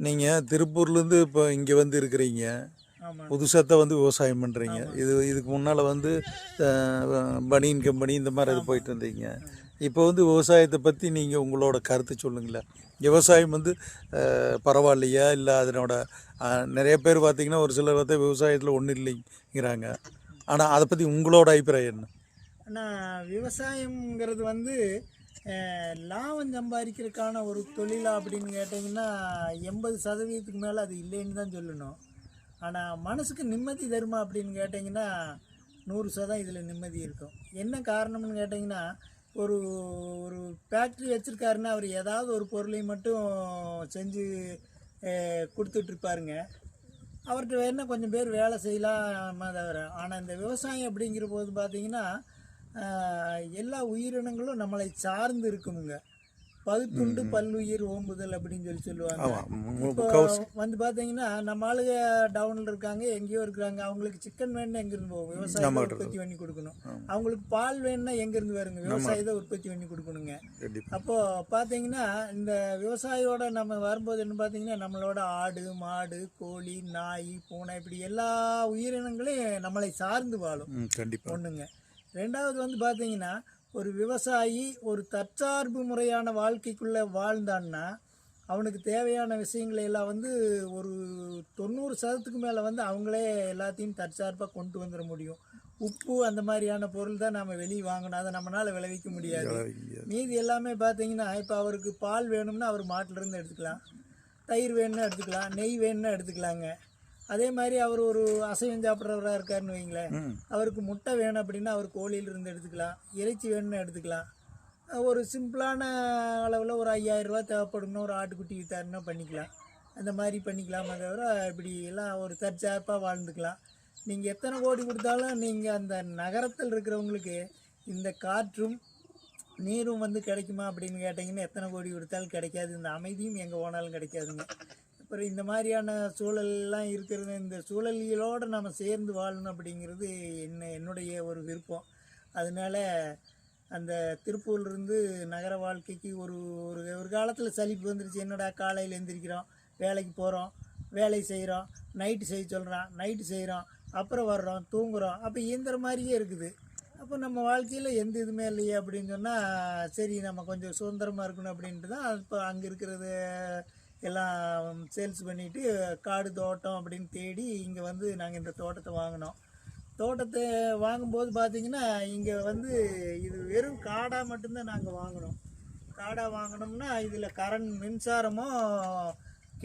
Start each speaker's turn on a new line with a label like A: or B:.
A: நீங்கள் திருப்பூர்லேருந்து இப்போ இங்கே வந்து இருக்கிறீங்க,
B: ஆமாம்
A: புதுசாக வந்து விவசாயம் பண்ணுறீங்க.
B: ஆமாம்
A: இதுக்கு முன்னால் வந்து பனியன் கம்பெனி இந்த மாதிரி இது
B: ஆமாம்
A: போயிட்டு இருந்தீங்க.
B: ஆமாம்.
A: இப்போ வந்து விவசாயத்தை பற்றி நீங்கள் உங்களோட கருத்து சொல்லுங்களேன். விவசாயம் வந்து பரவாயில்லையா, இல்லை அதனோட நிறைய பேர் பார்த்தீங்கன்னா ஒரு சிலர் பார்த்தா விவசாயத்தில் ஒன்றும் இல்லைங்கிறாங்க. ஆனால் அதை பற்றி உங்களோட அபிப்பிராயம் என்ன?
B: ஆனால் விவசாயங்கிறது வந்து லாபம் சம்பாதிக்கிறதுக்கான ஒரு தொழிலா அப்படின்னு கேட்டிங்கன்னா 80% மேலே அது இல்லைன்னு தான் சொல்லணும். ஆனால் மனசுக்கு நிம்மதி தருமா அப்படின்னு கேட்டிங்கன்னா 100% இதில் நிம்மதி இருக்கும். என்ன காரணம்னு கேட்டிங்கன்னா, ஒரு ஒரு ஃபேக்ட்ரி வச்சுருக்காருன்னா அவர் ஏதாவது ஒரு பொருளை மட்டும் செஞ்சு கொடுத்துட்ருப்பாருங்க. அவர்கிட்ட வேணால் கொஞ்சம் பேர் வேலை செய்யலாமா தவிர, ஆனால் இந்த விவசாயம் அப்படிங்கிற போது பார்த்தீங்கன்னா எல்லா உயிரினங்களும் நம்மளை சார்ந்து இருக்குமுங்க. பகுத்துண்டு பல்லுயிர் ஓம்புதல் அப்படின்னு சொல்லுவாங்க. இப்போ வந்து பார்த்தீங்கன்னா நம்ம ஆளுங்க டவுனில் இருக்காங்க, எங்கேயோ இருக்கிறாங்க. அவங்களுக்கு சிக்கன் வேணும்னா எங்கேருந்து போகும்? விவசாயத்தை உற்பத்தி பண்ணி கொடுக்கணும். அவங்களுக்கு பால் வேணும்னா எங்கேருந்து வருங்க? விவசாயத்தை உற்பத்தி பண்ணி கொடுக்கணுங்க. அப்போது பார்த்தீங்கன்னா இந்த விவசாயியோட நம்ம வரும்போது என்ன பார்த்தீங்கன்னா, நம்மளோட ஆடு மாடு கோழி நாய் பூனை இப்படி எல்லா உயிரினங்களையும் நம்மளை சார்ந்து வாழும். ஒன்றுங்க. ரெண்டாவது வந்து பார்த்தீங்கன்னா, ஒரு விவசாயி ஒரு தற்சார்பு முறையான வாழ்க்கைக்குள்ளே வாழ்ந்தான்னா அவனுக்கு தேவையான விஷயங்களை எல்லாம் வந்து ஒரு 90% மேலே வந்து அவங்களே எல்லாத்தையும் தற்சார்பாக கொண்டு வந்துட முடியும். உப்பு அந்த மாதிரியான பொருள் தான் நம்ம வெளியே வாங்கணும், அதை நம்மளால் விளைவிக்க முடியாது. மீதி எல்லாமே பார்த்தீங்கன்னா, இப்போ அவருக்கு பால் வேணும்னா அவர் மாட்டிலேருந்து எடுத்துக்கலாம், தயிர் வேணும்னா எடுத்துக்கலாம், நெய் வேணும்னா எடுத்துக்கலாங்க. அதே மாதிரி அவர் ஒரு அசைவம் சாப்பிட்றவராக இருக்காருன்னு வைங்களேன், அவருக்கு முட்டை வேணும் அப்படின்னா அவர் கோழியிலிருந்து எடுத்துக்கலாம், இறைச்சி வேணும்னு எடுத்துக்கலாம். ஒரு சிம்பிளான அளவில் ஒரு 5000 ரூபா தேவைப்படும்னா ஒரு ஆட்டுக்குட்டி வித்தாருன்னா பண்ணிக்கலாம். அந்த மாதிரி பண்ணிக்கலாமே தவிர இப்படி எல்லாம் ஒரு தற்சார்பாக வாழ்ந்துக்கலாம். நீங்கள் எத்தனை கோடி கொடுத்தாலும் நீங்கள் அந்த நகரத்தில் இருக்கிறவங்களுக்கு இந்த காற்றும் நீரும் வந்து கிடைக்குமா அப்படின்னு கேட்டிங்கன்னா எத்தனை கோடி கொடுத்தாலும் கிடைக்காது. இந்த அமைதியும் எங்கே போனாலும் கிடைக்காதுங்க. அப்புறம் இந்த மாதிரியான சூழல்லாம் இருக்கிறது, இந்த சூழலியலோடு நம்ம சேர்ந்து வாழணும் அப்படிங்கிறது என்னுடைய ஒரு விருப்பம். அதனால அந்த திருப்பூர்லேருந்து நகர வாழ்க்கைக்கு ஒரு ஒரு காலத்தில் சலிப்பு வந்துருச்சு. என்னடா காலையில் எழுந்திரிக்கிறோம், வேலைக்கு போகிறோம், வேலை செய்கிறோம், நைட்டு செய்ய சொல்கிறான், நைட்டு செய்கிறோம், அப்புறம் வர்றோம், தூங்குகிறோம். அப்போ இயந்திர மாதிரியே இருக்குது. அப்போ நம்ம வாழ்க்கையில் எந்த இதுவுமே இல்லையே அப்படின்னு சொன்னால், சரி நம்ம கொஞ்சம் சுதந்திரமாக இருக்கணும் அப்படின்ட்டு தான் இப்போ அங்கே இருக்கிறது எல்லாம் சேல்ஸ் பண்ணிவிட்டு காடு தோட்டம் அப்படின்னு தேடி இங்கே வந்து நாங்கள் இந்த தோட்டத்தை வாங்கினோம். தோட்டத்தை வாங்கும்போது பார்த்திங்கன்னா இங்கே வந்து இது வெறும் காடாக மட்டும்தான் நாங்கள் வாங்கினோம். காடாக வாங்கினோம்னா இதில் கரண்ட் மின்சாரமும்